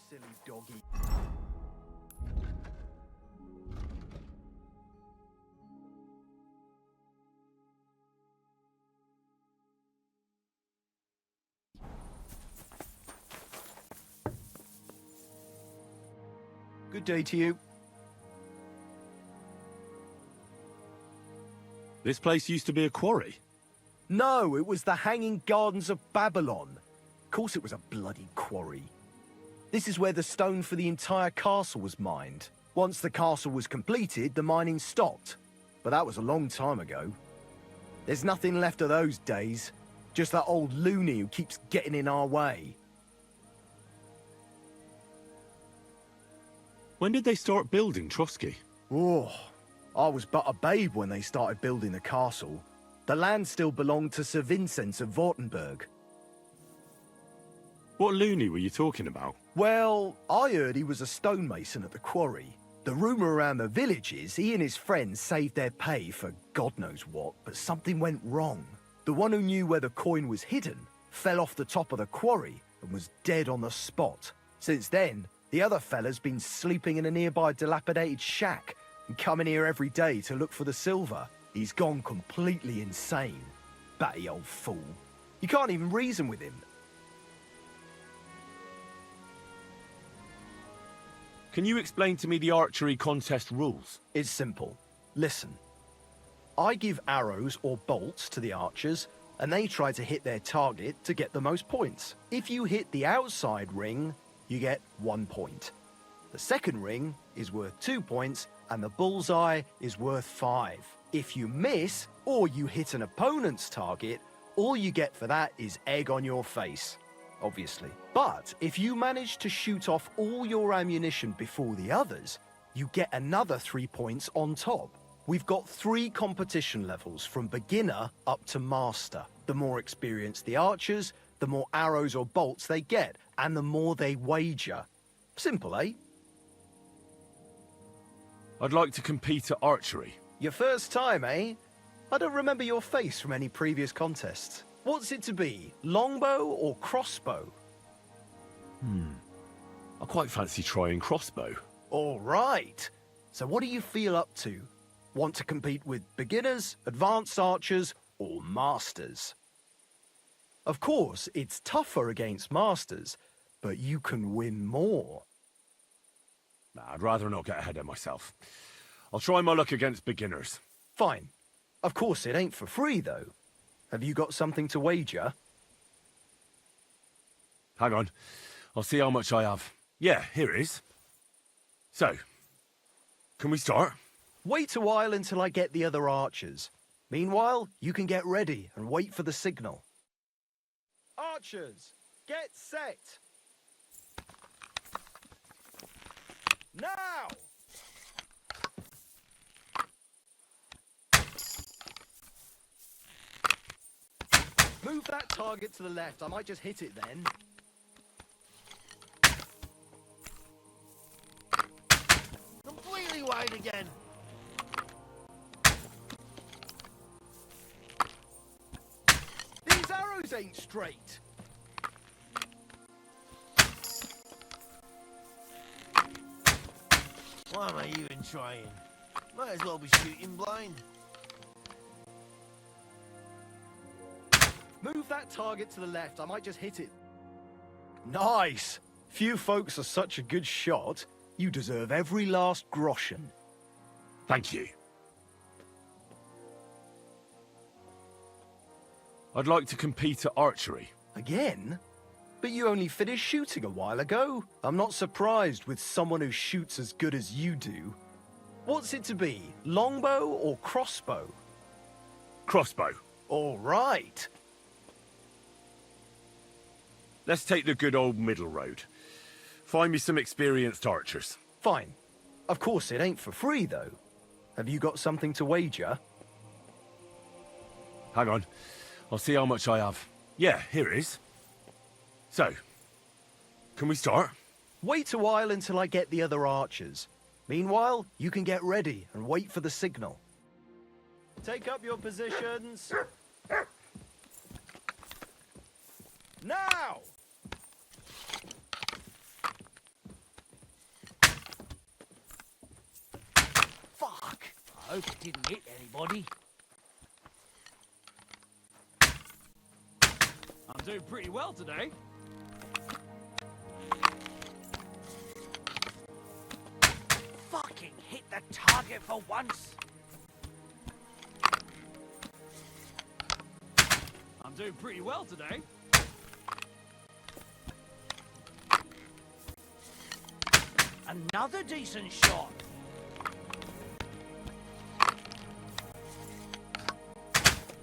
silly doggy. Good day to you. This place used to be a quarry. No, it was the Hanging Gardens of Babylon. Of course it was a bloody quarry. This is where the stone for the entire castle was mined. Once the castle was completed, the mining stopped. But that was a long time ago. There's nothing left of those days. Just that old loony who keeps getting in our way. When did they start building Trotsky? Oh, I was but a babe when they started building the castle. The land still belonged to Sir Vincent of Wartenberg. What loony were you talking about? Well, I heard he was a stonemason at the quarry. The rumour around the village is he and his friends saved their pay for God knows what, but something went wrong. The one who knew where the coin was hidden fell off the top of the quarry and was dead on the spot. Since then, the other fella's been sleeping in a nearby dilapidated shack and coming here every day to look for the silver. He's gone completely insane. Batty old fool. You can't even reason with him. Can you explain to me the archery contest rules? It's simple. Listen. I give arrows or bolts to the archers, and they try to hit their target to get the most points. If you hit the outside ring, you get 1 point. The second ring is worth 2 points, and the bullseye is worth 5. If you miss, or you hit an opponent's target, all you get for that is egg on your face, obviously. But if you manage to shoot off all your ammunition before the others, you get another 3 points on top. We've got 3 competition levels from beginner up to master. The more experienced the archers, the more arrows or bolts they get, and the more they wager. Simple, eh? I'd like to compete at archery. Your first time, eh? I don't remember your face from any previous contests. What's it to be, longbow or crossbow? I quite fancy trying crossbow. All right. So what do you feel up to? Want to compete with beginners, advanced archers, or masters? Of course, it's tougher against masters, but you can win more. Nah, I'd rather not get ahead of myself. I'll try my luck against beginners. Fine. Of course, it ain't for free, though. Have you got something to wager? Hang on. I'll see how much I have. Yeah, here it is. So, can we start? Wait a while until I get the other archers. Meanwhile, you can get ready and wait for the signal. Archers, get set! Now! Move that target to the left. I might just hit it then. Completely wide again. These arrows ain't straight. Why am I even trying? Might as well be shooting blind. Move that target to the left. I might just hit it. Nice! Few folks are such a good shot. You deserve every last groschen. Thank you. I'd like to compete at archery. Again? But you only finished shooting a while ago. I'm not surprised with someone who shoots as good as you do. What's it to be, longbow or crossbow? Crossbow. All right. Let's take the good old middle road. Find me some experienced archers. Fine. Of course, it ain't for free, though. Have you got something to wager? Hang on. I'll see how much I have. Yeah, here it is. So, can we start? Wait a while until I get the other archers. Meanwhile, you can get ready and wait for the signal. Take up your positions. Now! hope it didn't hit anybody. I'm doing pretty well today. Fucking hit the target for once. I'm doing pretty well today. Another decent shot.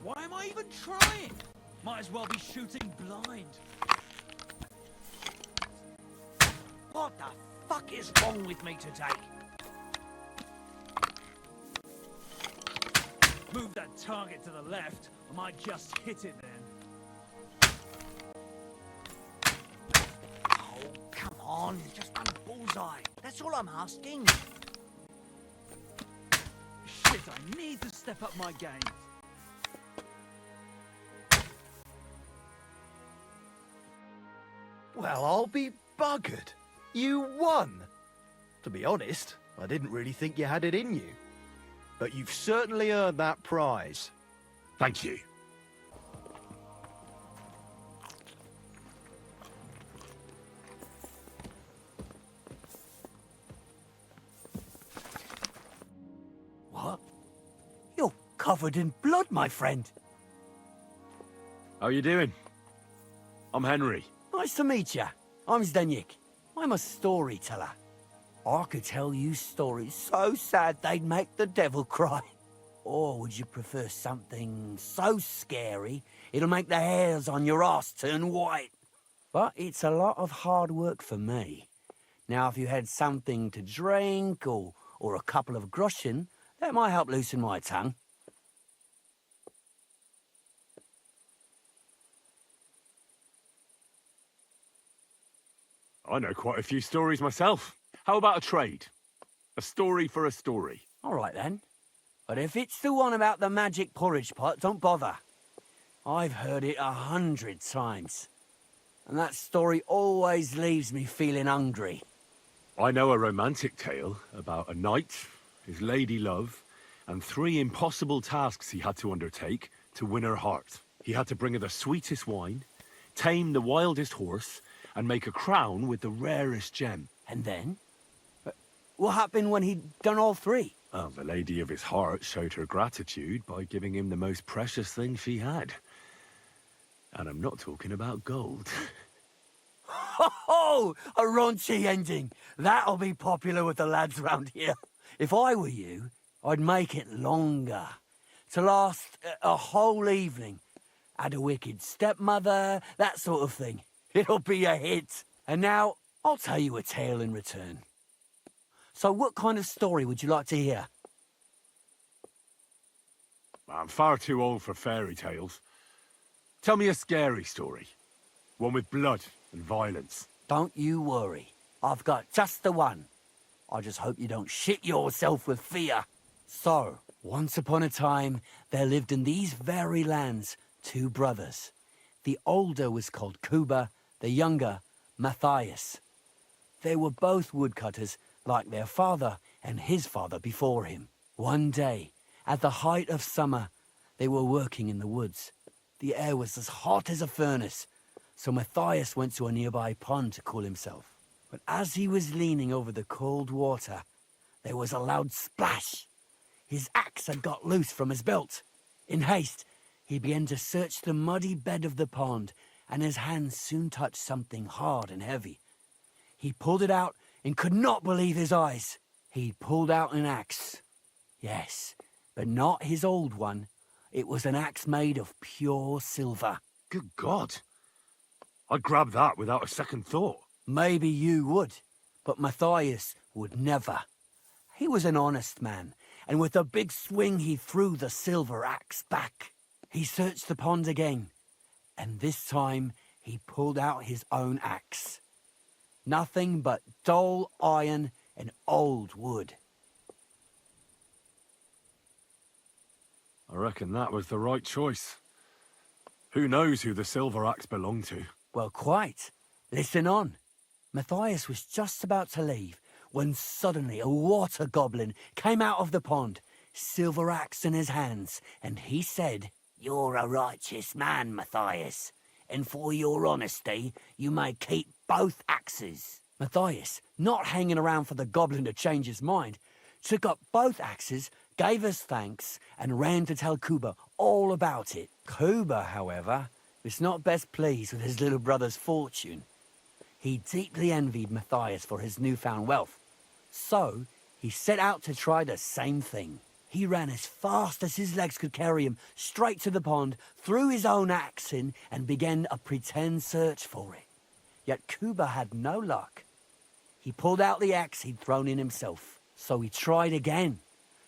Why am I even trying? Might as well be shooting blind. What the fuck is wrong with me today? Move that target to the left. I might just hit it then. Oh, come on. Just one bullseye. That's all I'm asking. Shit, I need to step up my game. Well, I'll be buggered. You won. To be honest, I didn't really think you had it in you. But you've certainly earned that prize. Thank you. What? You're covered in blood, my friend. How are you doing? I'm Henry. Nice to meet you. I'm Zdeněk. I'm a storyteller. I could tell you stories so sad they'd make the devil cry. Or would you prefer something so scary it'll make the hairs on your ass turn white? But it's a lot of hard work for me. Now, if you had something to drink or a couple of groschen, that might help loosen my tongue. I know quite a few stories myself. How about a trade? A story for a story. All right, then. But if it's the one about the magic porridge pot, don't bother. I've heard it 100 times. And that story always leaves me feeling hungry. I know a romantic tale about a knight, his lady love, and 3 impossible tasks he had to undertake to win her heart. He had to bring her the sweetest wine, tame the wildest horse, and make a crown with the rarest gem. And then? What happened when he'd done all 3? Well, the lady of his heart showed her gratitude by giving him the most precious thing she had. And I'm not talking about gold. Ho! A raunchy ending. That'll be popular with the lads round here. If I were you, I'd make it longer. To last a whole evening. Add a wicked stepmother, that sort of thing. It'll be a hit. And now, I'll tell you a tale in return. So what kind of story would you like to hear? I'm far too old for fairy tales. Tell me a scary story. One with blood and violence. Don't you worry. I've got just the one. I just hope you don't shit yourself with fear. So, once upon a time, there lived in these very lands 2 brothers. The older was called Kuba, the younger, Matthias. They were both woodcutters, like their father and his father before him. One day, at the height of summer, they were working in the woods. The air was as hot as a furnace, so Matthias went to a nearby pond to cool himself. But as he was leaning over the cold water, there was a loud splash. His axe had got loose from his belt. In haste, he began to search the muddy bed of the pond, and his hands soon touched something hard and heavy. He pulled it out and could not believe his eyes. He'd pulled out an axe. Yes, but not his old one. It was an axe made of pure silver. Good God. I'd grab that without a second thought. Maybe you would, but Matthias would never. He was an honest man, and with a big swing he threw the silver axe back. He searched the pond again, and this time he pulled out his own axe. Nothing but dull iron and old wood. I reckon that was the right choice. Who knows who the silver axe belonged to? Well, quite. Listen on. Matthias was just about to leave when suddenly a water goblin came out of the pond, silver axe in his hands, and he said, "You're a righteous man, Matthias, and for your honesty, you may keep both axes." Matthias, not hanging around for the goblin to change his mind, took up both axes, gave us thanks, and ran to tell Kuba all about it. Kuba, however, was not best pleased with his little brother's fortune. He deeply envied Matthias for his newfound wealth, so he set out to try the same thing. He ran as fast as his legs could carry him straight to the pond, threw his own axe in, and began a pretend search for it. Yet Kuba had no luck. He pulled out the axe he'd thrown in himself, so he tried again.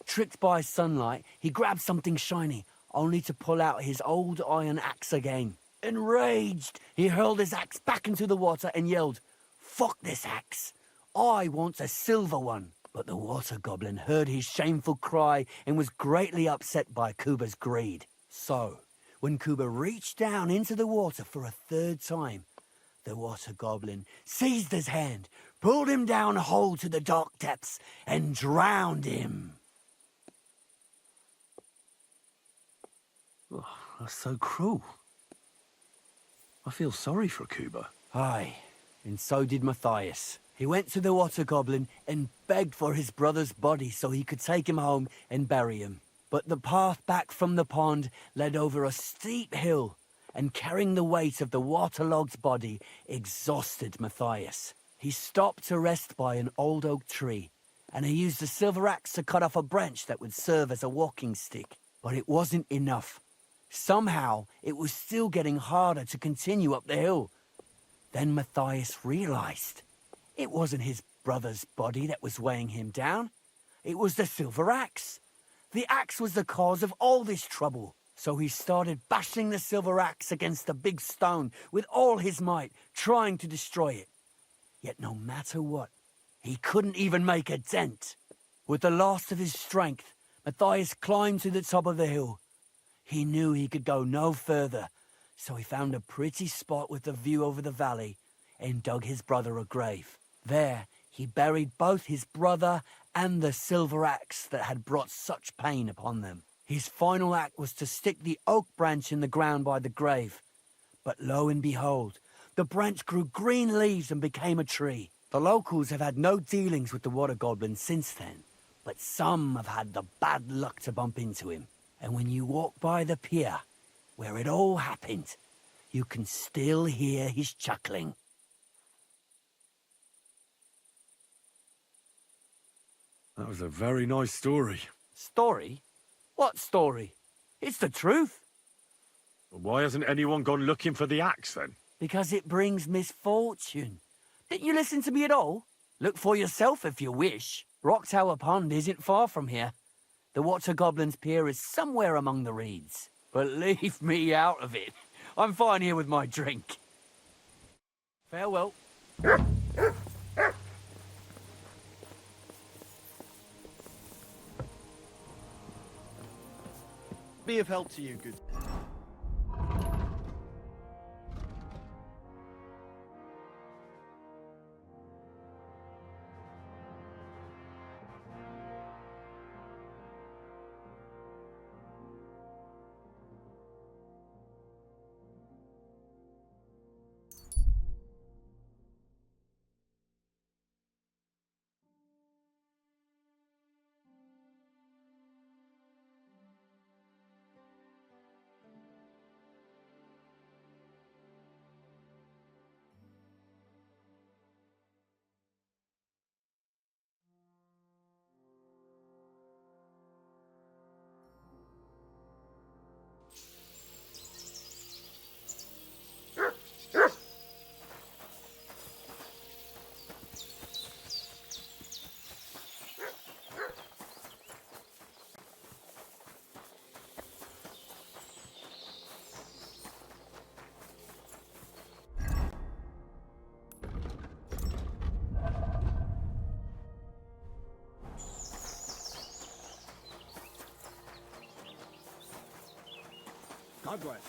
Tricked by sunlight, he grabbed something shiny, only to pull out his old iron axe again. Enraged, he hurled his axe back into the water and yelled, "Fuck this axe! I want a silver one!" But the water goblin heard his shameful cry and was greatly upset by Kuba's greed. So, when Kuba reached down into the water for a third time, the water goblin seized his hand, pulled him down whole to the dark depths, and drowned him. Oh, that's so cruel. I feel sorry for Kuba. Aye, and so did Matthias. He went to the water goblin and begged for his brother's body so he could take him home and bury him. But the path back from the pond led over a steep hill, and carrying the weight of the waterlogged body exhausted Matthias. He stopped to rest by an old oak tree, and he used a silver axe to cut off a branch that would serve as a walking stick. But it wasn't enough. Somehow, it was still getting harder to continue up the hill. Then Matthias realized it wasn't his brother's body that was weighing him down. It was the silver axe. The axe was the cause of all this trouble. So he started bashing the silver axe against a big stone with all his might, trying to destroy it. Yet no matter what, he couldn't even make a dent. With the last of his strength, Matthias climbed to the top of the hill. He knew he could go no further, so he found a pretty spot with a view over the valley and dug his brother a grave. There, he buried both his brother and the silver axe that had brought such pain upon them. His final act was to stick the oak branch in the ground by the grave. But lo and behold, the branch grew green leaves and became a tree. The locals have had no dealings with the water goblin since then, but some have had the bad luck to bump into him. And when you walk by the pier, where it all happened, you can still hear his chuckling. That was a very nice story. Story? What story? It's the truth. But why hasn't anyone gone looking for the axe then? Because it brings misfortune. Didn't you listen to me at all? Look for yourself if you wish. Rock Tower Pond isn't far from here. The Water Goblin's Pier is somewhere among the reeds. But leave me out of it. I'm fine here with my drink. Farewell. Be of help to you, good. God bless.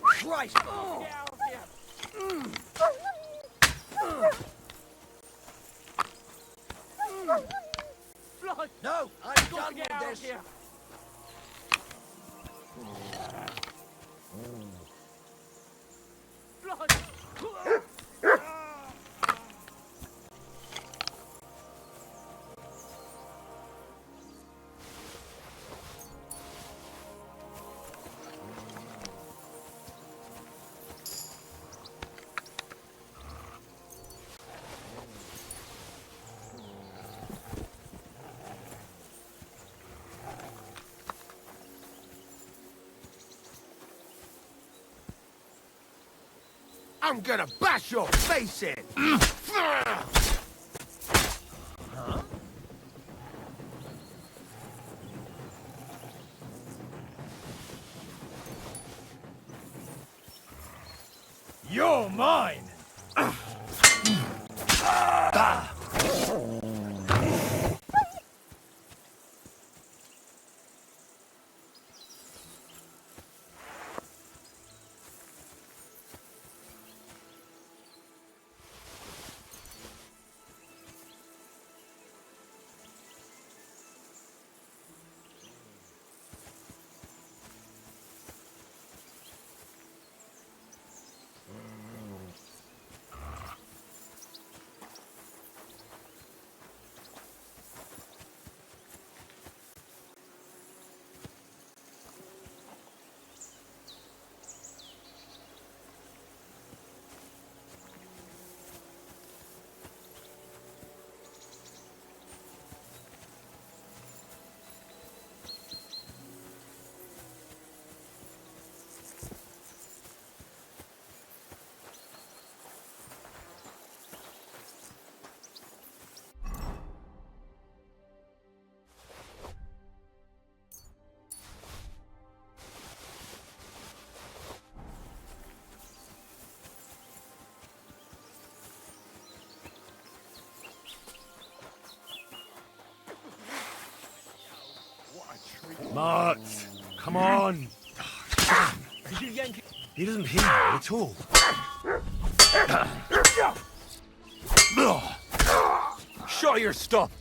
Christ! Oh. No, I'm done with this. I'm gonna bash your face in! Huh? You're mine! Mart, come on. He doesn't hear you at all. Show your stuff.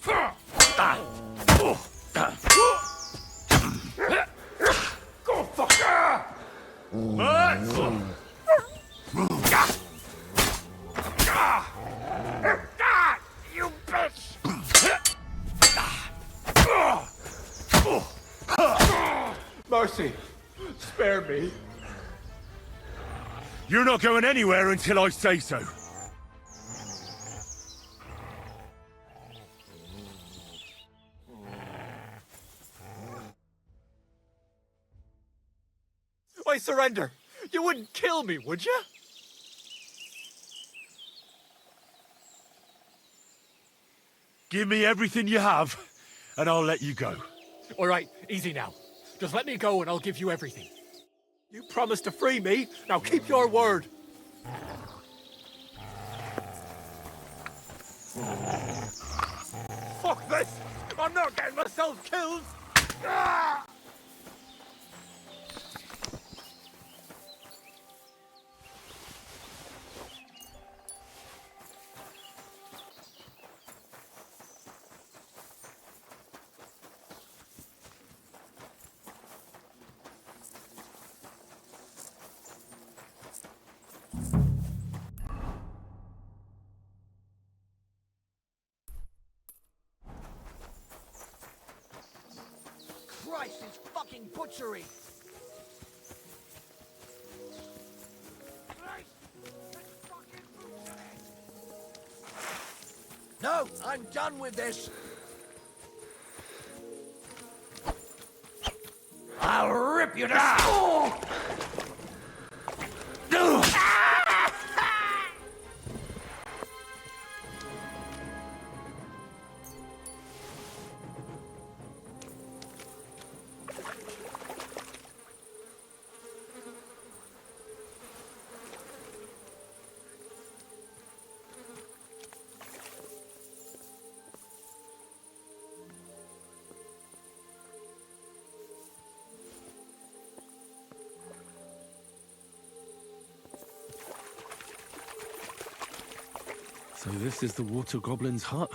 Go fuck. Mart. You bitch. Mercy, spare me. You're not going anywhere until I say so. I surrender. You wouldn't kill me, would you? Give me everything you have, and I'll let you go. All right, easy now. Just let me go and I'll give you everything. You promised to free me, now keep your word. Fuck this! I'm not getting myself killed! Ah! Christ, it's fucking butchery! No, I'm done with this! I'll rip you to... So this is the water goblin's hut?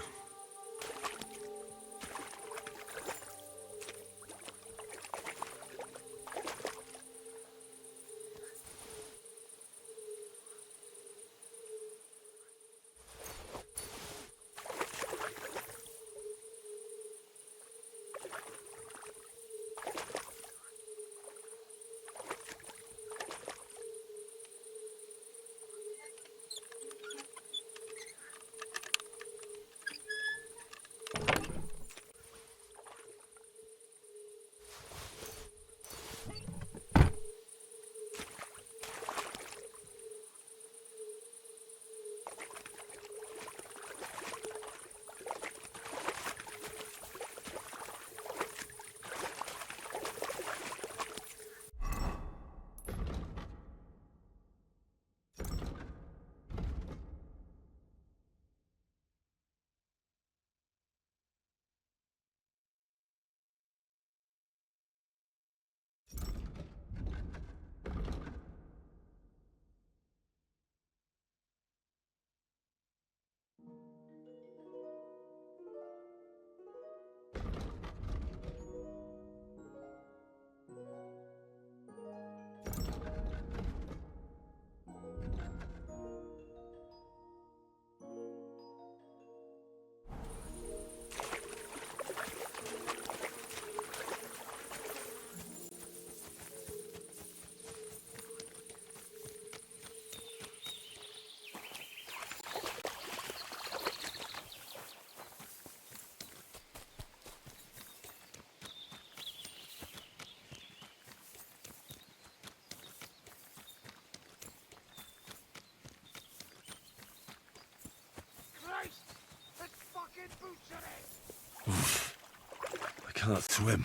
I can't swim.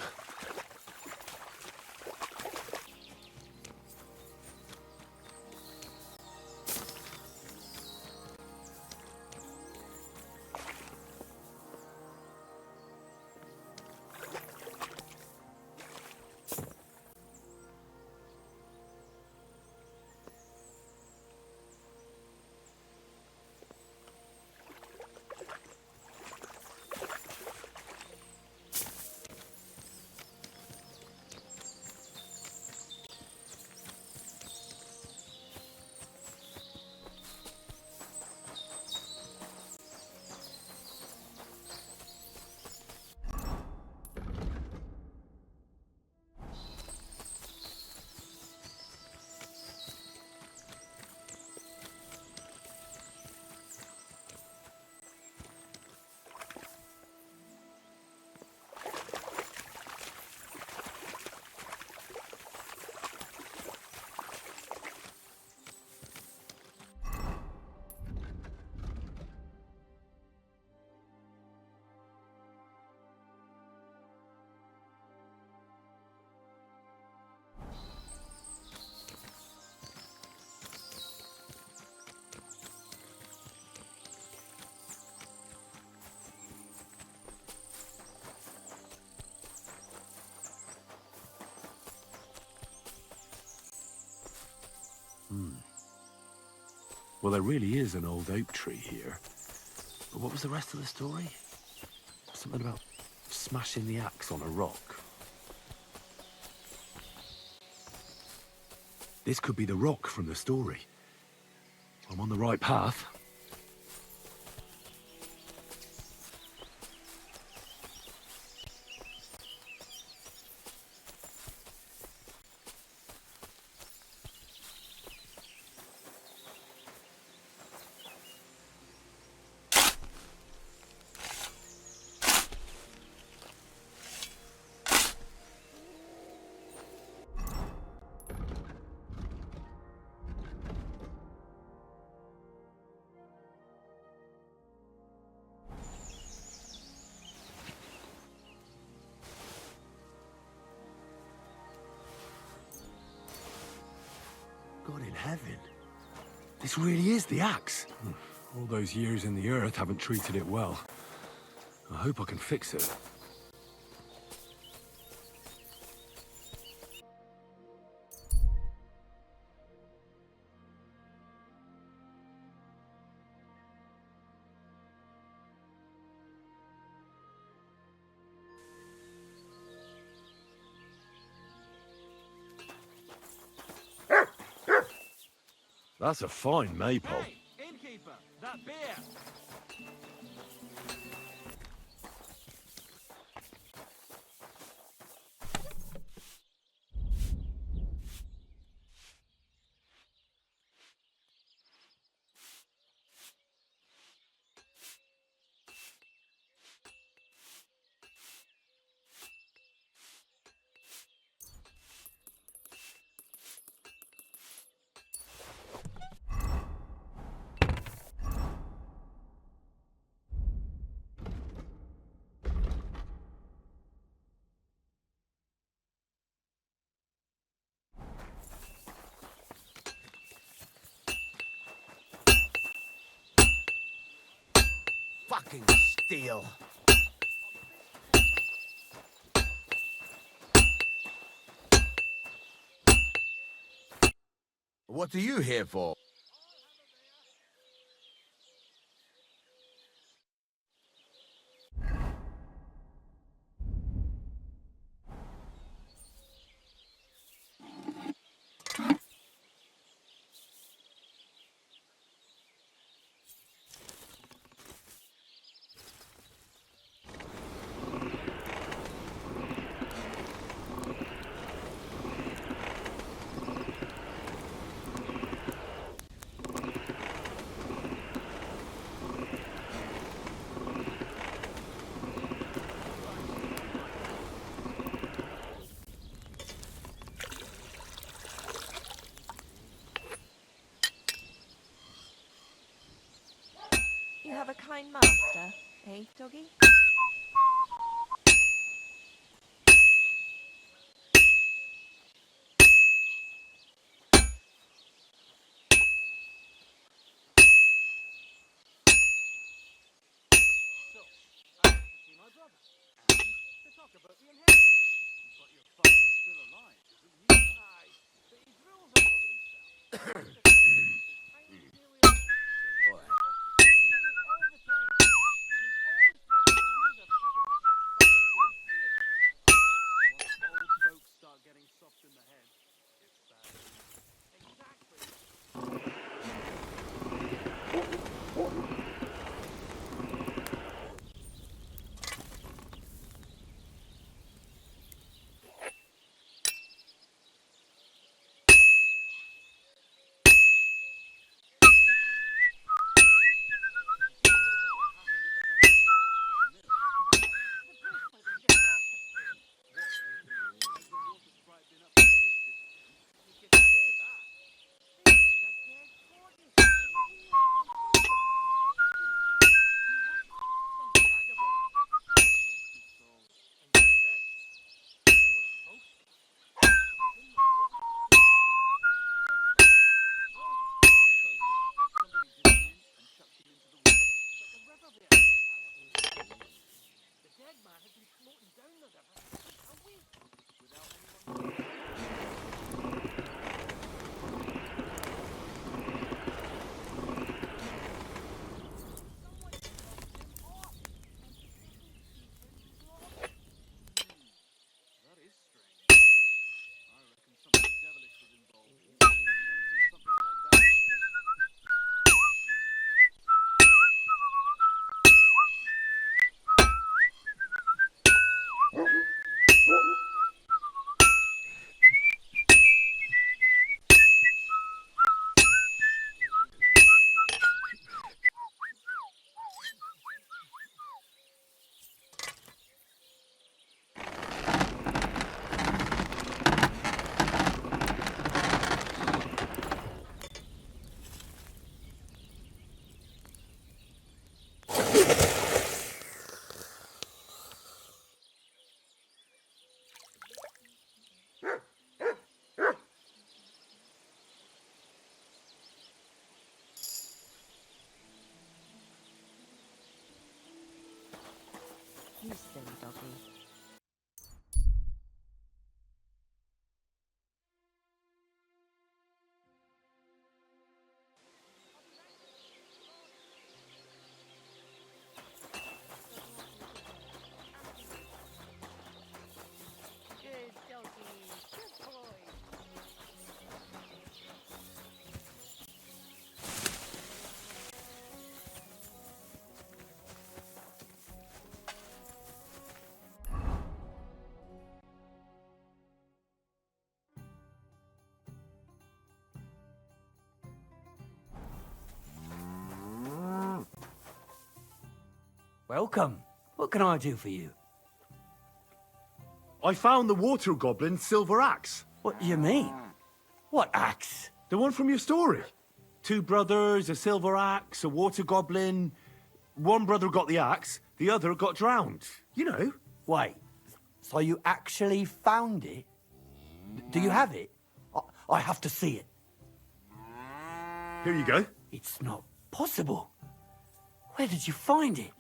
Well, there really is an old oak tree here. But what was the rest of the story? Something about smashing the axe on a rock. This could be the rock from the story. I'm on the right path. God in heaven. This really is the axe. All those years in the earth haven't treated it well. I hope I can fix it. That's a fine maypole. Hey, innkeeper, that beer. Fucking steel. What are you here for? You have a kind master, eh, doggy? My brother. And to talk about the inheritance. But your father's still alive, isn't he? Aye, but he drills all over himself. Just his tiny period. Nearly all the time. And he's always led to believe everything to himself, but don't go and see it. Once old folks start getting soft in the head, it's bad. Exactly. The dead man had been floating down the river for a week without anyone. That is strange. I reckon something devilish was involved. You don't see something like that every day. You silly doggy. Good doggy. Good boy. Welcome. What can I do for you? I found the water goblin's silver axe. What do you mean? What axe? The one from your story. 2 brothers, a silver axe, a water goblin. One brother got the axe, the other got drowned. You know. Wait, so you actually found it? Do you have it? I have to see it. Here you go. It's not possible. Where did you find it?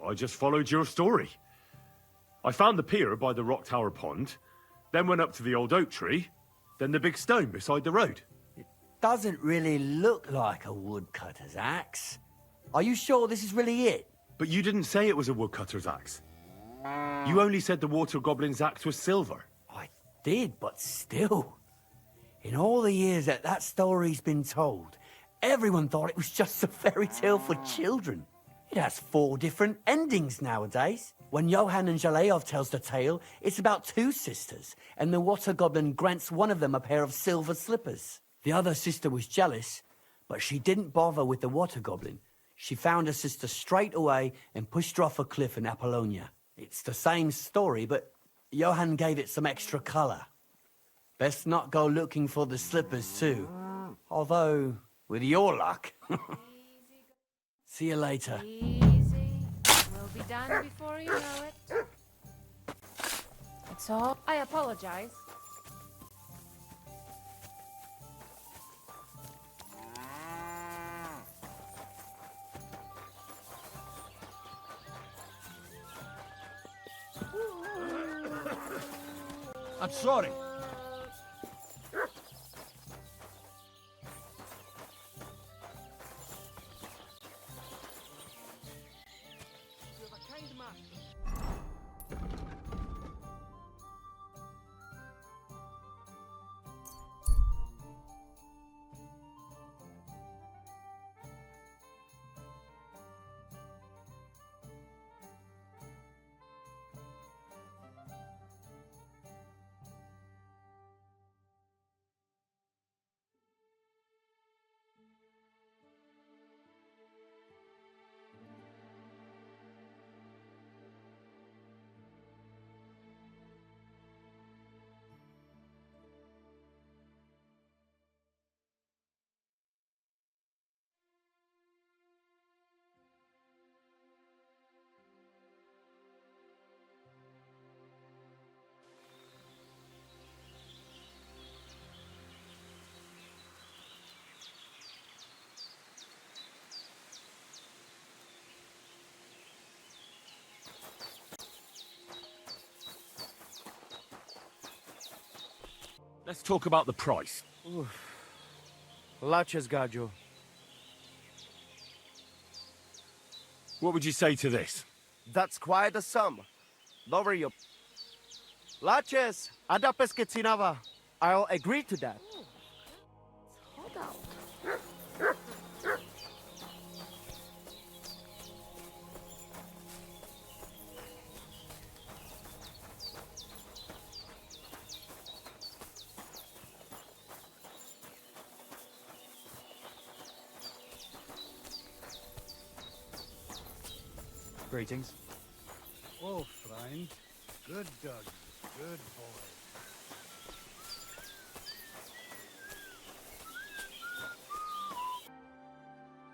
I just followed your story. I found the pier by the rock tower pond, then went up to the old oak tree, then the big stone beside the road. Doesn't really look like a woodcutter's axe. Are you sure this is really it? But you didn't say it was a woodcutter's axe. You only said the water goblin's axe was silver. I did, but still. In all the years that story's been told, everyone thought it was just a fairy tale for children. It has 4 different endings nowadays. When Johann and Jaleov tells the tale, it's about 2 sisters, and the water goblin grants one of them a pair of silver slippers. The other sister was jealous, but she didn't bother with the water goblin. She found her sister straight away and pushed her off a cliff in Apollonia. It's the same story, but Johann gave it some extra colour. Best not go looking for the slippers too. Although, with your luck. See you later. Easy. We'll be done before you know it. It's all. I apologize. I'm sorry. You have a kind master. Let's talk about the price. Laches Gajo. What would you say to this? That's quite a sum. Lower your... Laches, ada peskecinava. I'll agree to that. Hold out. Greetings. Oh, friend. Good dog. Good boy.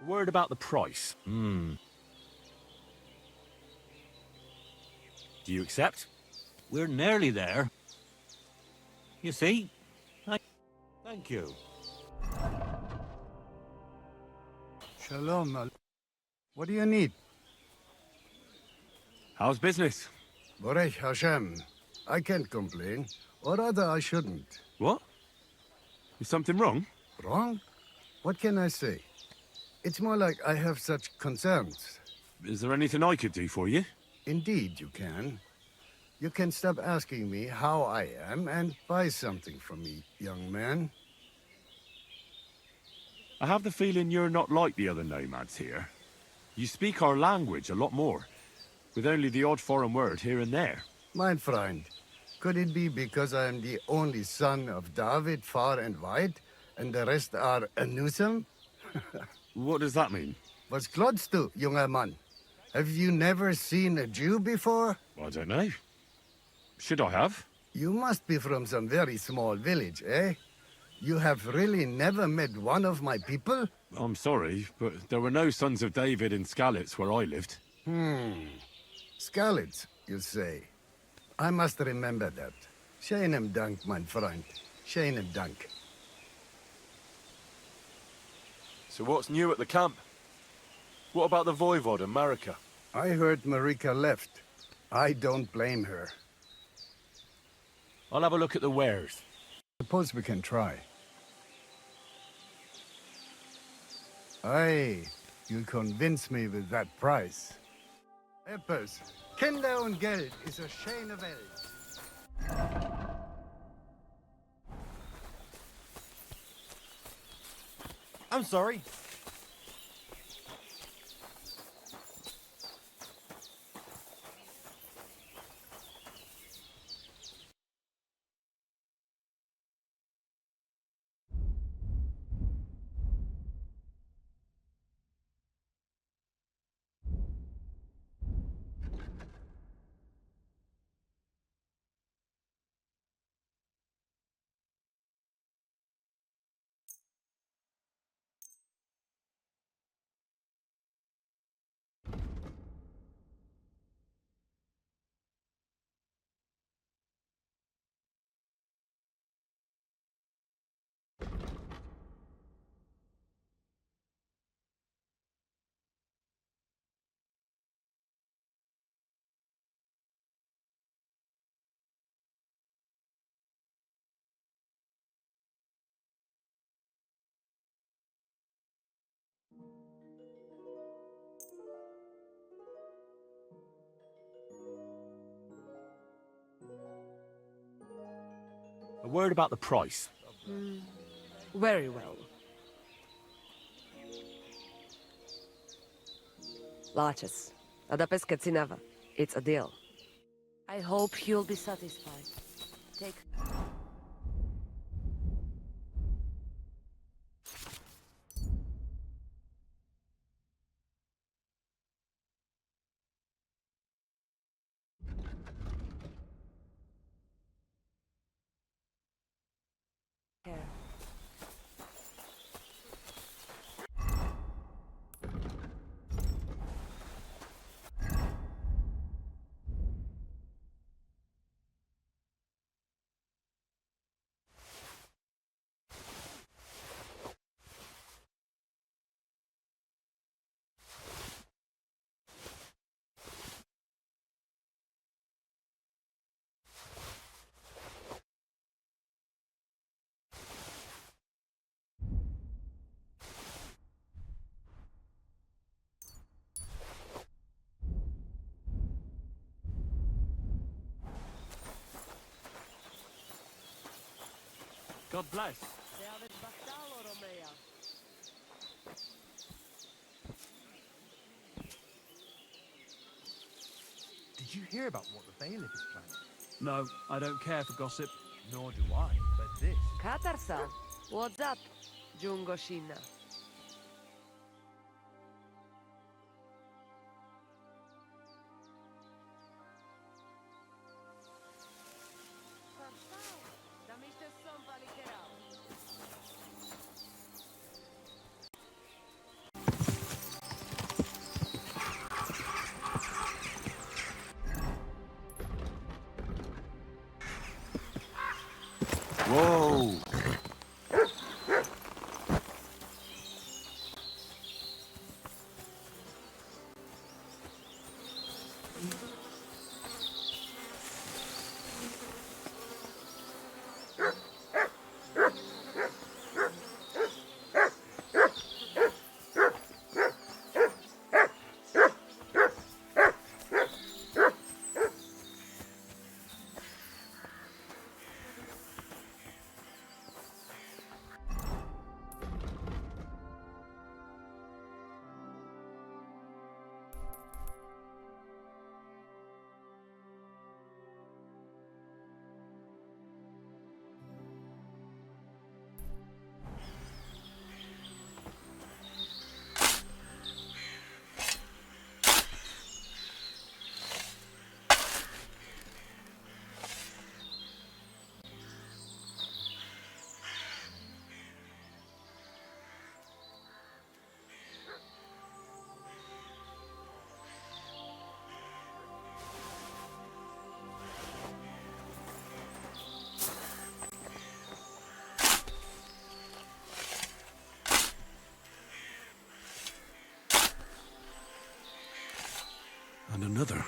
Word about the price. Do you accept? We're nearly there. You see? Thank you. Shalom. What do you need? How's business? Borech Hashem. I can't complain. Or rather, I shouldn't. What? Is something wrong? Wrong? What can I say? It's more like I have such concerns. Is there anything I could do for you? Indeed, you can. You can stop asking me how I am and buy something from me, young man. I have the feeling you're not like the other nomads here. You speak our language a lot more, with only the odd foreign word here and there. My friend, could it be because I am the only son of David far and wide, and the rest are Anusam? What does that mean? Was klotst du, junger Mann? Have you never seen a Jew before? I don't know. Should I have? You must be from some very small village, eh? You have really never met one of my people? I'm sorry, but there were no sons of David in Skalitz where I lived. Skalitz, you say? I must remember that. Schönen Dank, mein Freund. Schönen Dank. So what's new at the camp? What about the Voivod and Marika? I heard Marika left. I don't blame her. I'll have a look at the wares. Suppose we can try. Aye, you convince me with that price. Eppes, Kinder und Geld ist a schöne Welt. I'm sorry. A word about the price. Very well. Laches. Adapesca Cineva. It's a deal. I hope you'll be satisfied. Take... care. God bless. Did you hear about what the bailiff is planning? No, I don't care for gossip. Nor do I, but this... Katarsa. What's up, Jungo Shinna? Whoa! another.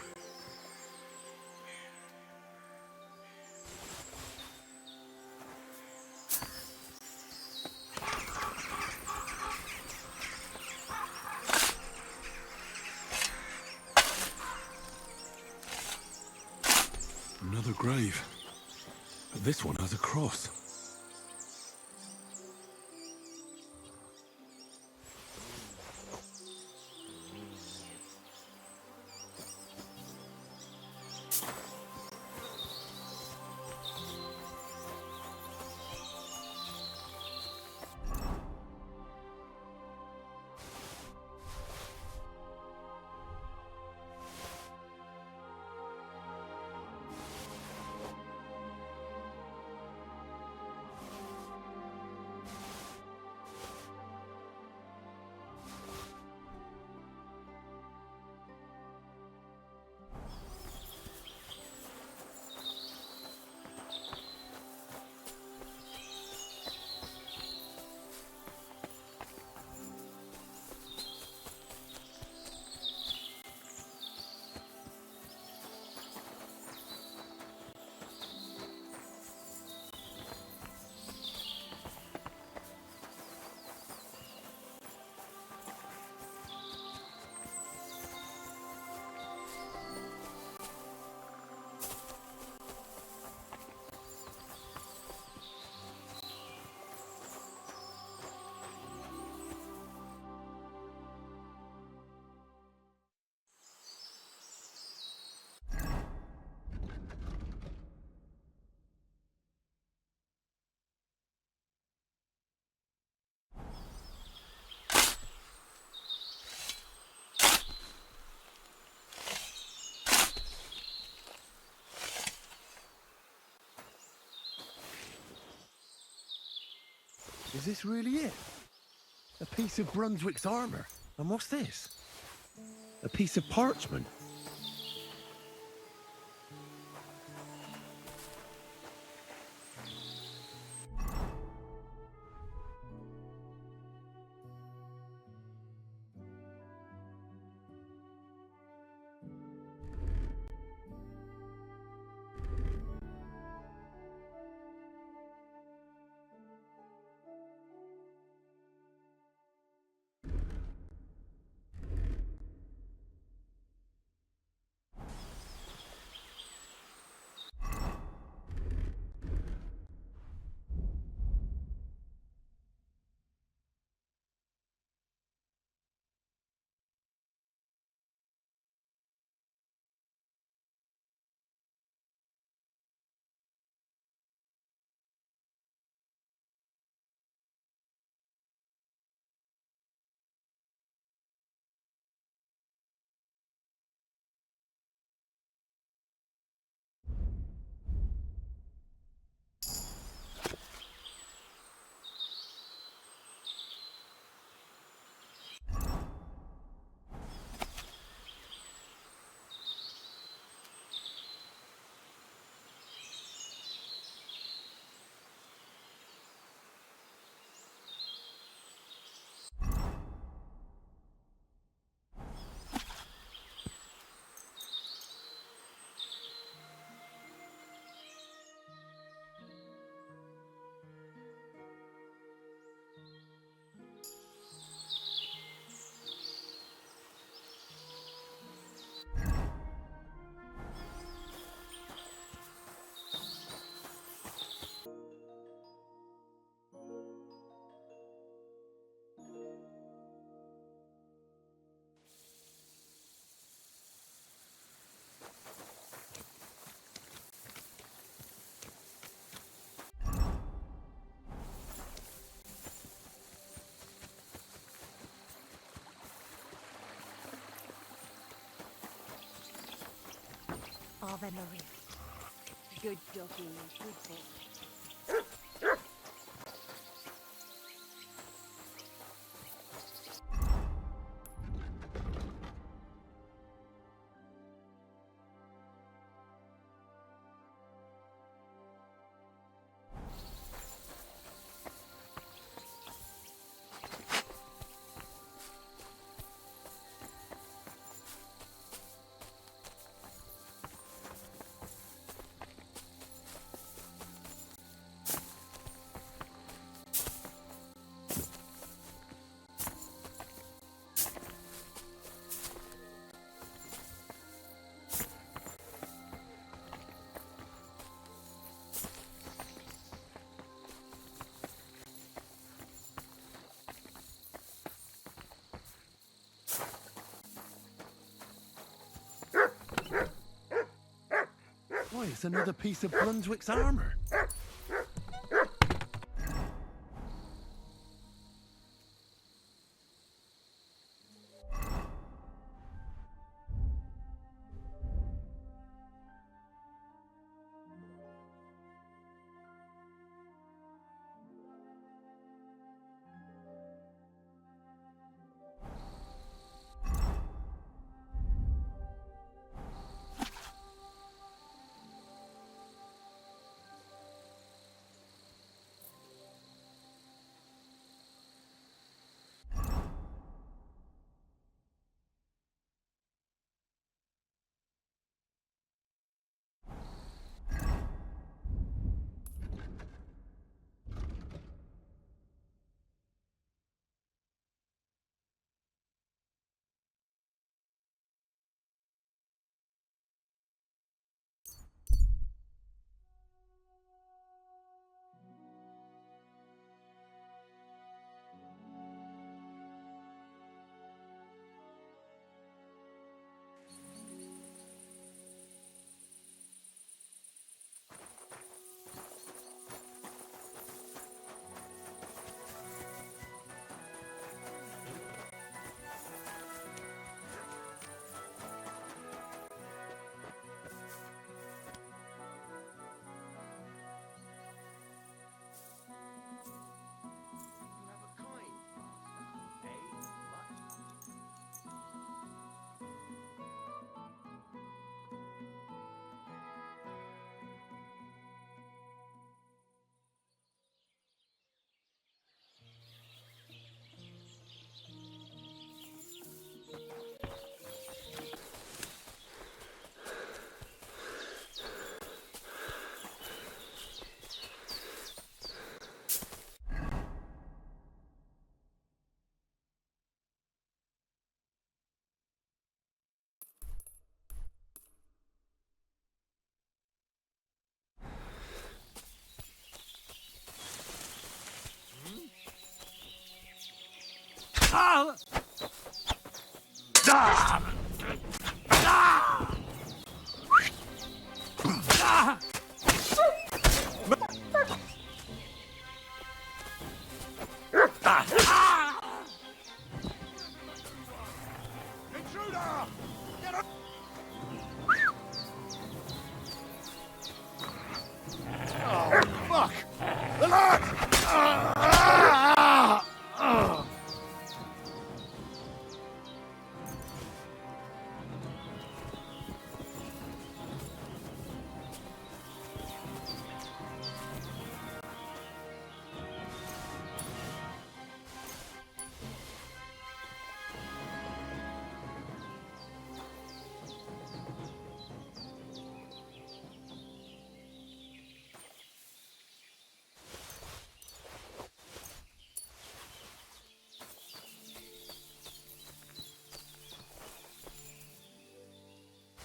Another grave. But this one has a cross. Is this really it? A piece of Brunswick's armor. And what's this? A piece of parchment. Ave Maria. Good doggy, good boy. it's another piece of Brunswick's armor. Ah! Ah! Ah! Ah!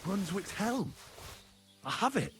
Brunswick's helm. I have it.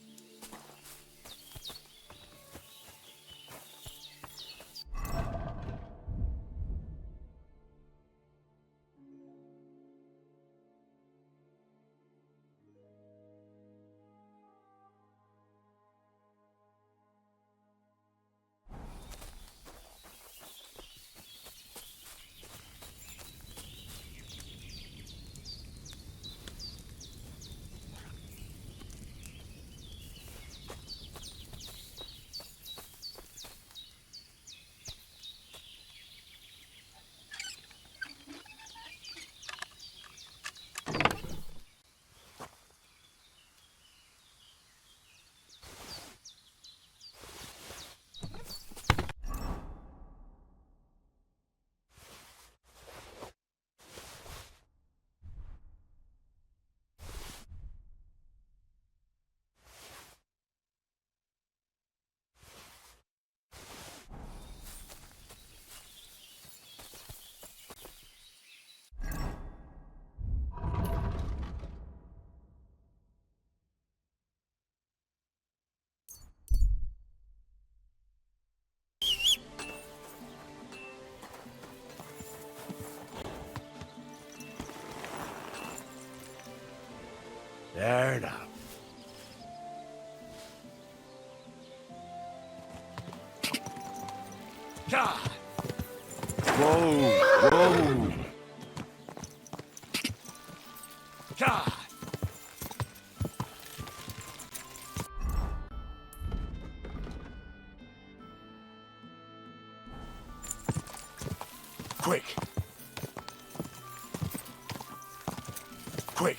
There now. Whoa! Whoa! Quick! Quick!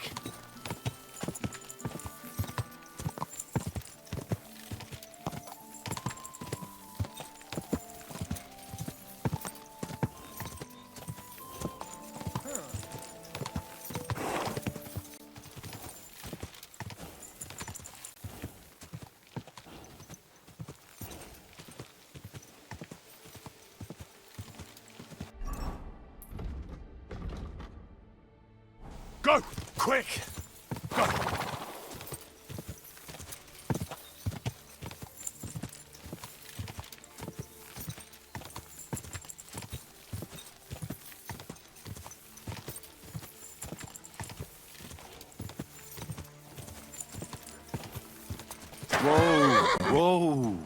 Go! Quick! Go! Whoa! Whoa!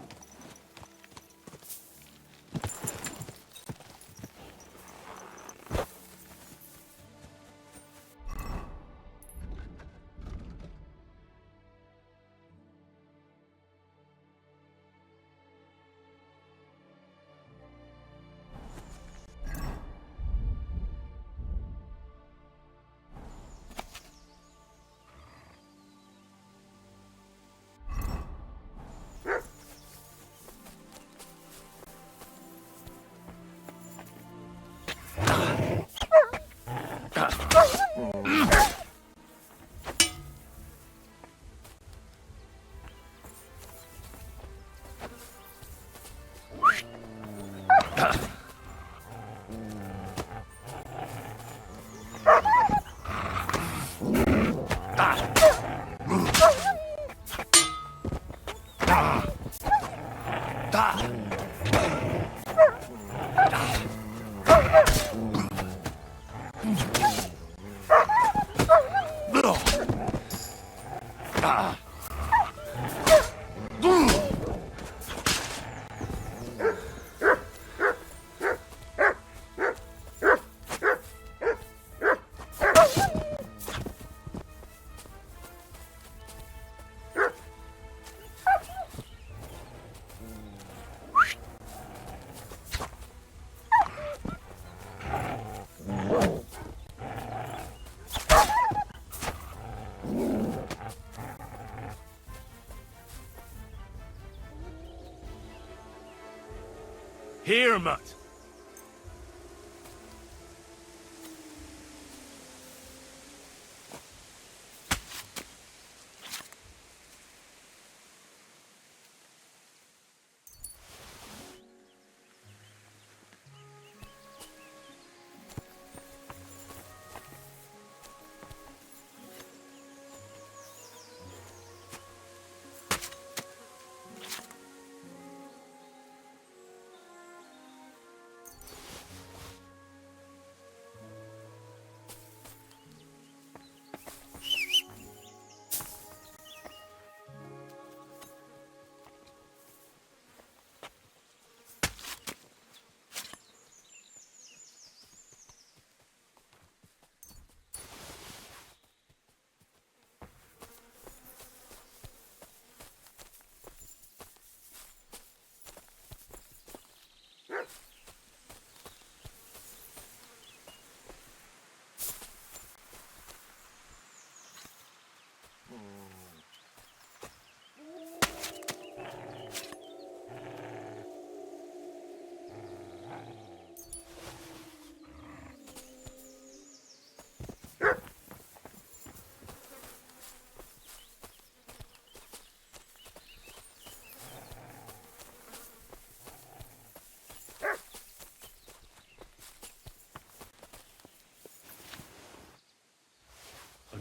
Here, Mutt.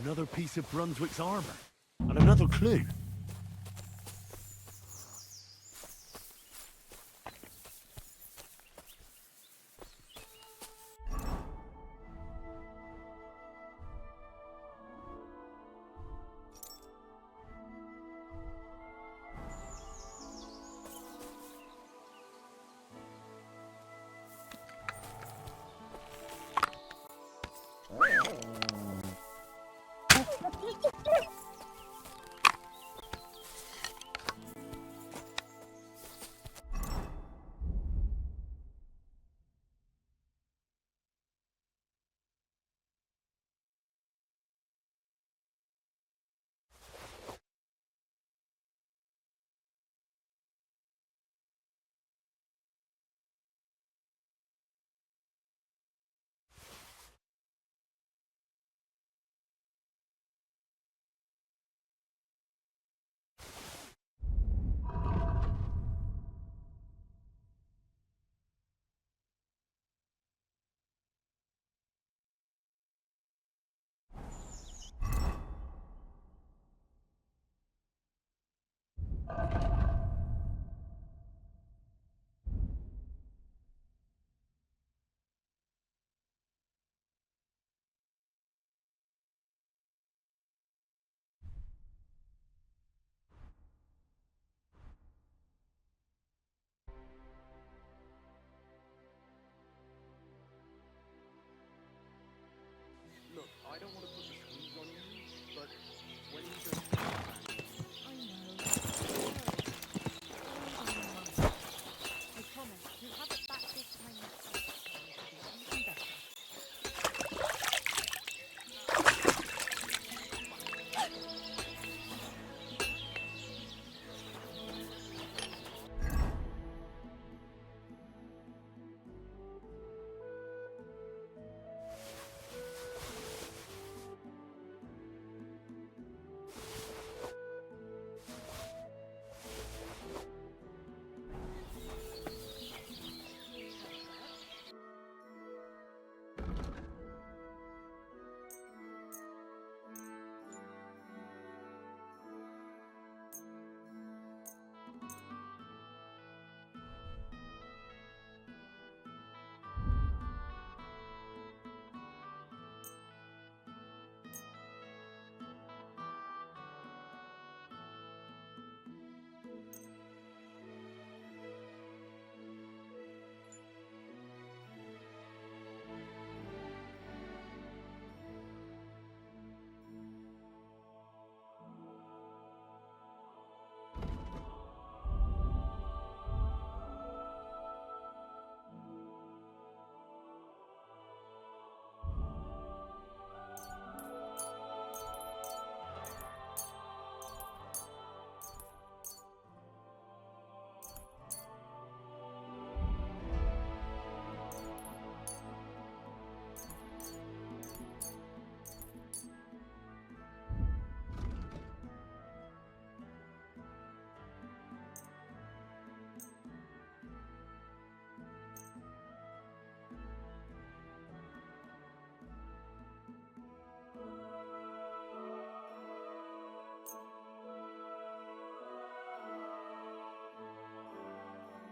Another piece of Brunswick's armor. And another clue.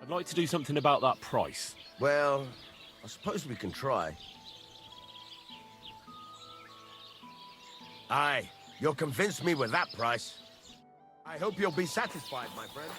I'd like to do something about that price. Well, I suppose we can try. Aye, you'll convince me with that price. I hope you'll be satisfied, my friend.